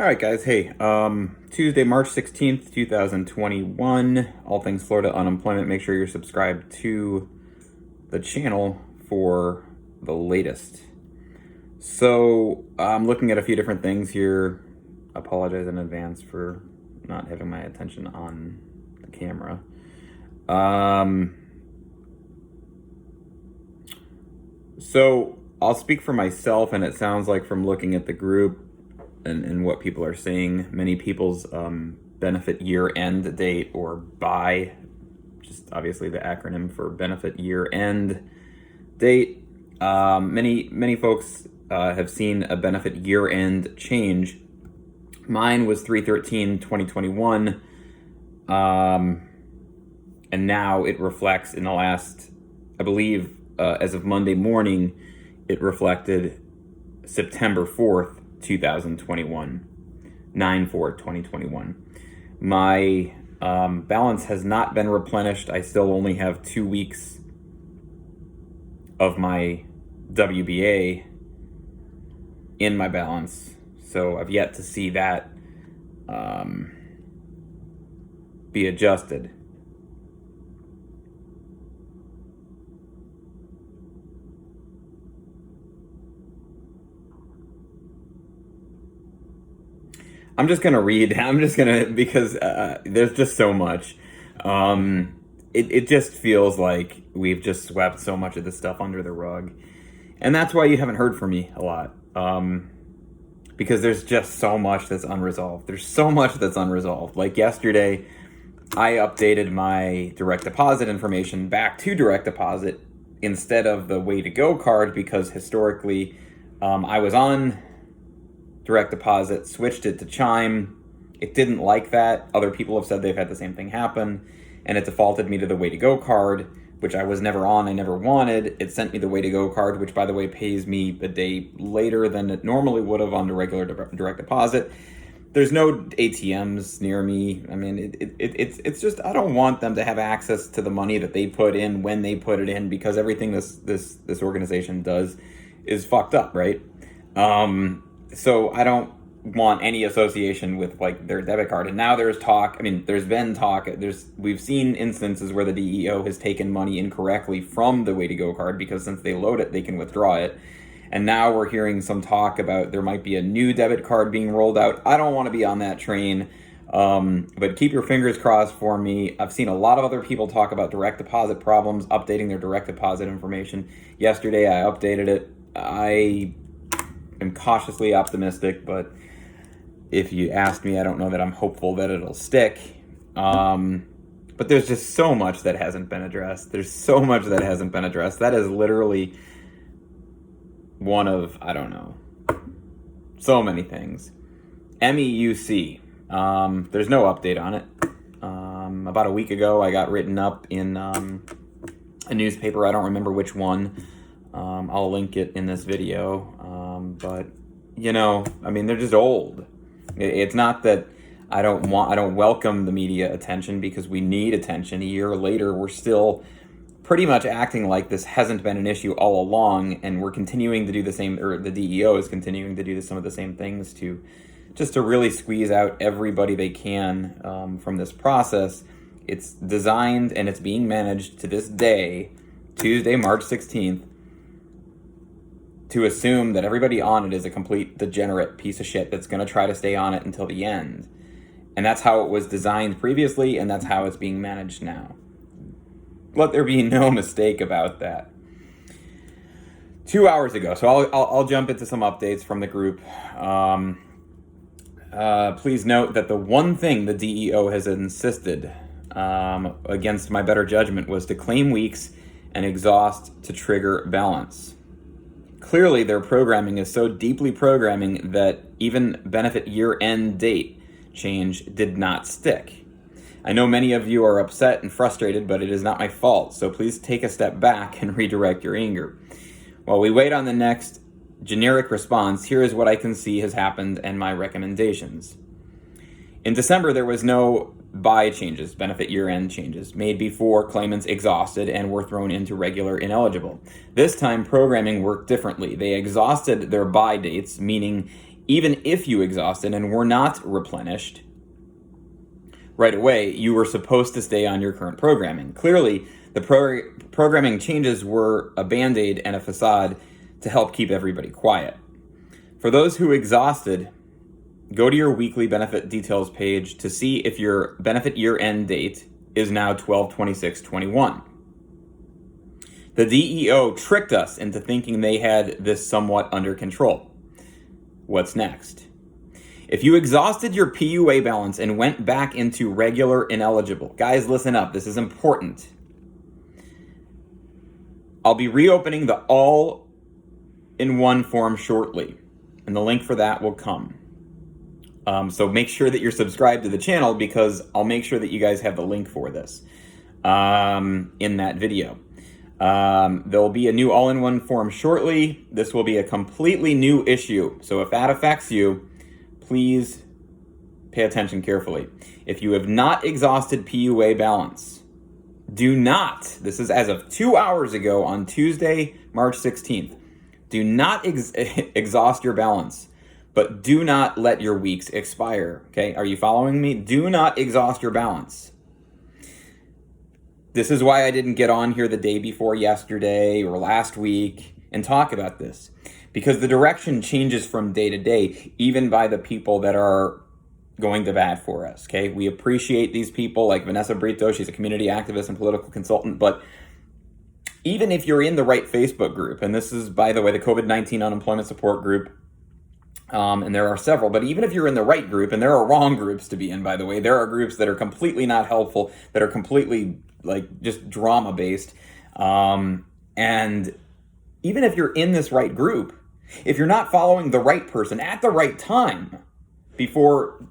All right, guys. Hey, Tuesday, March 16th, 2021. All things Florida unemployment. Make sure you're subscribed to the channel for the latest. So, I'm looking at a few different things here. Apologize in advance for not having my attention on the camera. So, I'll speak for myself, and it sounds like from looking at the group and what people are saying, many people's benefit year end date, or BUY, just obviously the acronym for benefit year end date. Many folks have seen a benefit year end change. Mine was 3/13/2021, and now it reflects in the last, I believe, as of Monday morning, it reflected September 4th, 2021, 9/4/2021. My balance has not been replenished. I still only have 2 weeks of my WBA in my balance, so I've yet to see that be adjusted. I'm just going to read. Because there's just so much. It just feels like we've just swept so much of this stuff under the rug. And that's why you haven't heard from me a lot. Because there's just so much that's unresolved. Like yesterday, I updated my direct deposit information back to direct deposit instead of the Way to Go card, because historically I was on direct deposit, switched it to Chime. It didn't like that. Other people have said they've had the same thing happen, and it defaulted me to the Way to Go card, which I was never on, I never wanted. It sent me the Way to Go card, which, by the way, pays me a day later than it normally would have on the regular direct deposit. There's no ATMs near me. I mean, it's just, I don't want them to have access to the money that they put in when they put it in, because everything this organization does is fucked up, right? So I don't want any association with like their debit card. And now there's talk, there's been talk, we've seen instances where the DEO has taken money incorrectly from the Way to Go card, because since they load it, they can withdraw it. And now we're hearing some talk about there might be a new debit card being rolled out. I don't want to be on that train, but keep your fingers crossed for me. I've seen a lot of other people talk about direct deposit problems, updating their direct deposit information. Yesterday I updated it. I am cautiously optimistic, but if you asked me, I don't know that I'm hopeful that it'll stick. But there's just so much that hasn't been addressed. That is literally one of, I don't know, so many things. MEUC, there's no update on it. About a week ago, I got written up in a newspaper. I don't remember which one. I'll link it in this video. But they're just old. It's not that I don't welcome the media attention, because we need attention. A year later, we're still pretty much acting like this hasn't been an issue all along, and we're continuing to do the same, or the DEO is continuing to do some of the same things to really squeeze out everybody they can from this process. It's designed and it's being managed to this day, Tuesday, March 16th, to assume that everybody on it is a complete degenerate piece of shit that's going to try to stay on it until the end. And that's how it was designed previously, and that's how it's being managed now. Let there be no mistake about that. 2 hours ago, so I'll jump into some updates from the group. Please note that the one thing the DEO has insisted against my better judgment was to claim weeks and exhaust to trigger balance. Clearly, their programming is so deeply programming that even benefit year-end date change did not stick. I know many of you are upset and frustrated, but it is not my fault, so please take a step back and redirect your anger. While we wait on the next generic response, here is what I can see has happened and my recommendations. In December, there was no BUY changes, benefit year-end changes, made before claimants exhausted and were thrown into regular ineligible. This time, programming worked differently. They exhausted their BUY dates, meaning even if you exhausted and were not replenished right away, you were supposed to stay on your current programming. Clearly, the programming changes were a band-aid and a facade to help keep everybody quiet. For those who exhausted, go to your weekly benefit details page to see if your benefit year-end date is now 12/26/21. The DEO tricked us into thinking they had this somewhat under control. What's next? If you exhausted your PUA balance and went back into regular ineligible, guys, listen up, this is important. I'll be reopening the all-in-one form shortly, and the link for that will come. So make sure that you're subscribed to the channel, because I'll make sure that you guys have the link for this in that video. There'll be a new all-in-one form shortly. This will be a completely new issue. So if that affects you, please pay attention carefully. If you have not exhausted PUA balance, do not, this is as of 2 hours ago on Tuesday, March 16th, do not exhaust your balance, but do not let your weeks expire, okay? Are you following me? Do not exhaust your balance. This is why I didn't get on here the day before yesterday or last week and talk about this, because the direction changes from day to day, even by the people that are going to bat for us, okay? We appreciate these people like Vanessa Brito. She's a community activist and political consultant, but even if you're in the right Facebook group, and this is, by the way, the COVID-19 unemployment support group, and there are several, but even if you're in the right group, and there are wrong groups to be in, by the way, there are groups that are completely not helpful, that are completely like just drama based. And even if you're in this right group, if you're not following the right person at the right time before,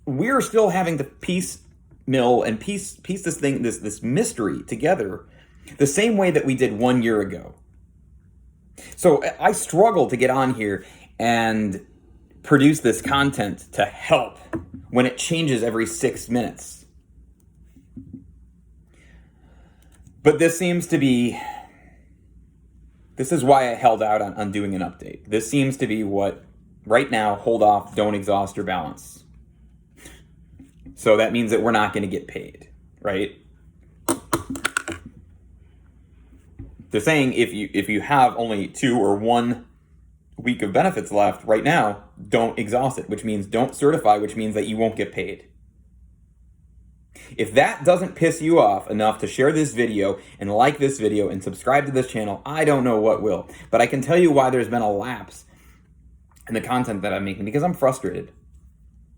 we're still having to piecemeal and piece this thing, this mystery together the same way that we did 1 year ago. So I struggle to get on here and produce this content to help when it changes every 6 minutes. But this is why I held out on doing an update. This seems to be what, right now, hold off, don't exhaust your balance. So that means that we're not going to get paid, right? They're saying if you have only 2 or 1 week of benefits left right now, don't exhaust it, which means don't certify, which means that you won't get paid. If that doesn't piss you off enough to share this video and like this video and subscribe to this channel, I don't know what will. But I can tell you why there's been a lapse in the content that I'm making, because I'm frustrated.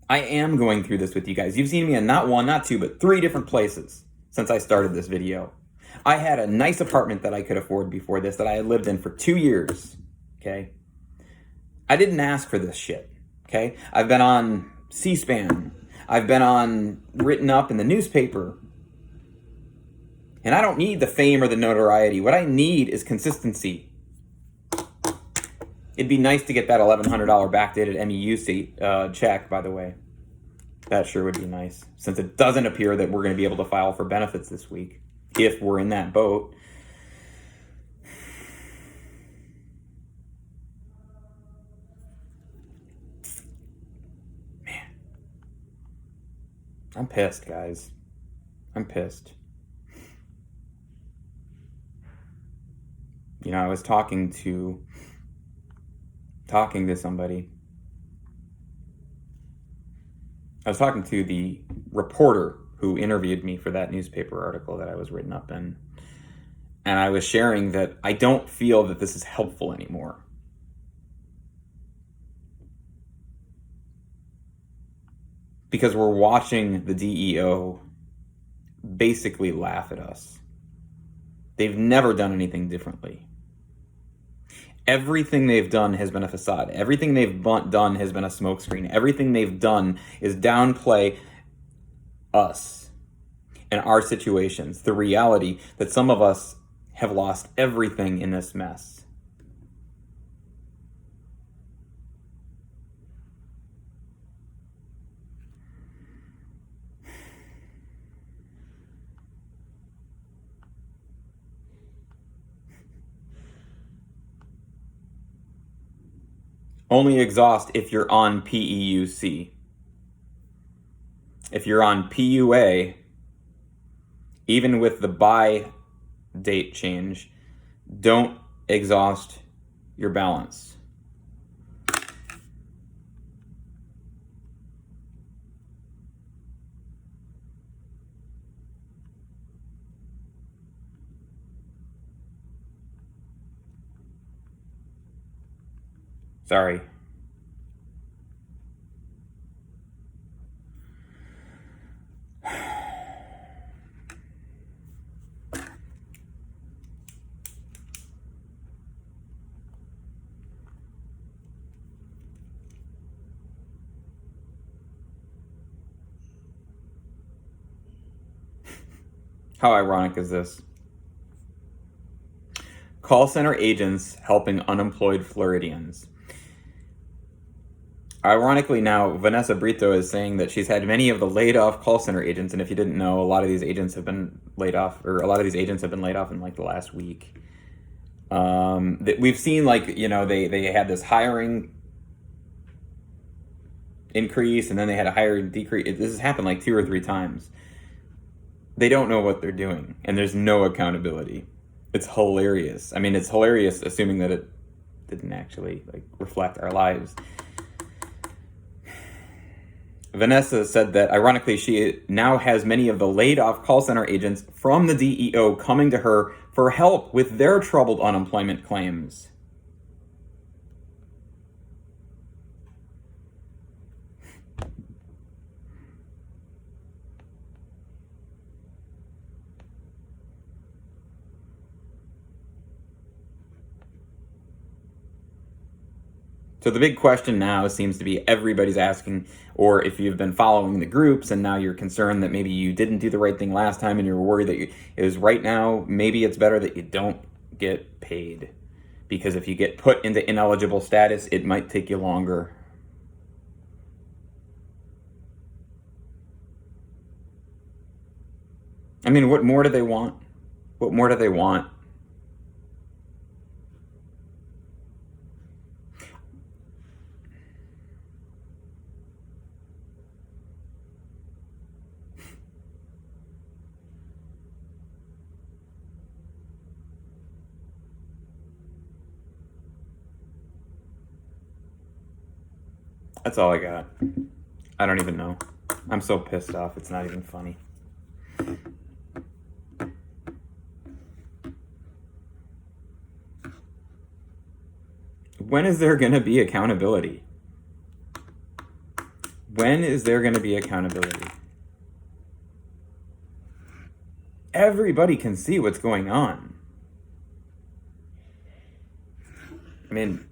I am going through this with you guys. You've seen me in not 1, not 2, but 3 different places since I started this video. I had a nice apartment that I could afford before this that I had lived in for 2 years, okay? I didn't ask for this shit, okay? I've been on C-SPAN. I've been written up in the newspaper. And I don't need the fame or the notoriety. What I need is consistency. It'd be nice to get that $1,100 backdated MEU check, by the way. That sure would be nice, since it doesn't appear that we're going to be able to file for benefits this week, if we're in that boat. I'm pissed, guys. I'm pissed. I was talking to somebody. I was talking to the reporter who interviewed me for that newspaper article that I was written up in. And I was sharing that I don't feel that this is helpful anymore. Because we're watching the DEO basically laugh at us. They've never done anything differently. Everything they've done has been a facade. Everything they've done has been a smokescreen. Everything they've done is downplay us and our situations. The reality that some of us have lost everything in this mess. Only exhaust if you're on PEUC. If you're on PUA, even with the buy date change, don't exhaust your balance. Sorry. How ironic is this? Call center agents helping unemployed Floridians. Ironically now, Vanessa Brito is saying that she's had many of the laid off call center agents, and if you didn't know, a lot of these agents have been laid off, or a lot of these agents have been laid off in like the last week. That we've seen, like, you know, they had this hiring increase, and then they had a hiring decrease. This has happened like 2 or 3 times. They don't know what they're doing, and there's no accountability. It's hilarious. I mean, it's hilarious assuming that it didn't actually like reflect our lives. Vanessa said that, ironically, she now has many of the laid-off call center agents from the DEO coming to her for help with their troubled unemployment claims. So the big question now seems to be everybody's asking, or if you've been following the groups and now you're concerned that maybe you didn't do the right thing last time and you're worried that is right now, maybe it's better that you don't get paid. Because if you get put into ineligible status, it might take you longer. I mean, what more do they want? What more do they want? That's all I got. I don't even know. I'm so pissed off, it's not even funny. When is there going to be accountability? When is there going to be accountability? Everybody can see what's going on. I mean,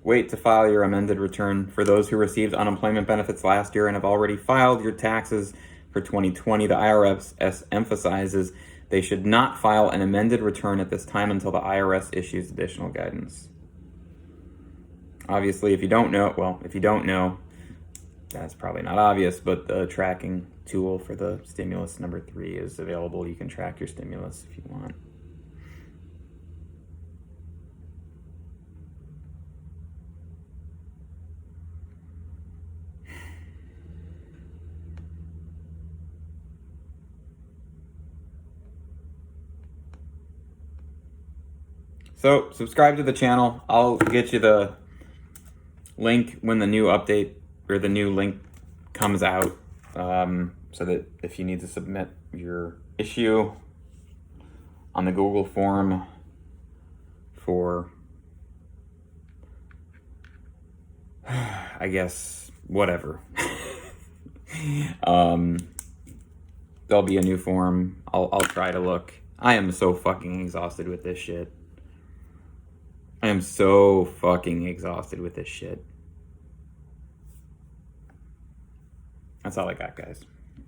wait to file your amended return. For those who received unemployment benefits last year and have already filed your taxes for 2020, the IRS emphasizes they should not file an amended return at this time until the IRS issues additional guidance. Obviously, if you don't know, that's probably not obvious, but the tracking tool for the stimulus number 3 is available. You can track your stimulus if you want. So subscribe to the channel. I'll get you the link when the new update or the new link comes out, so that if you need to submit your issue on the Google form for, I guess, whatever. There'll be a new form. I'll try to look. I am so fucking exhausted with this shit. I am so fucking exhausted with this shit. That's all I got, guys.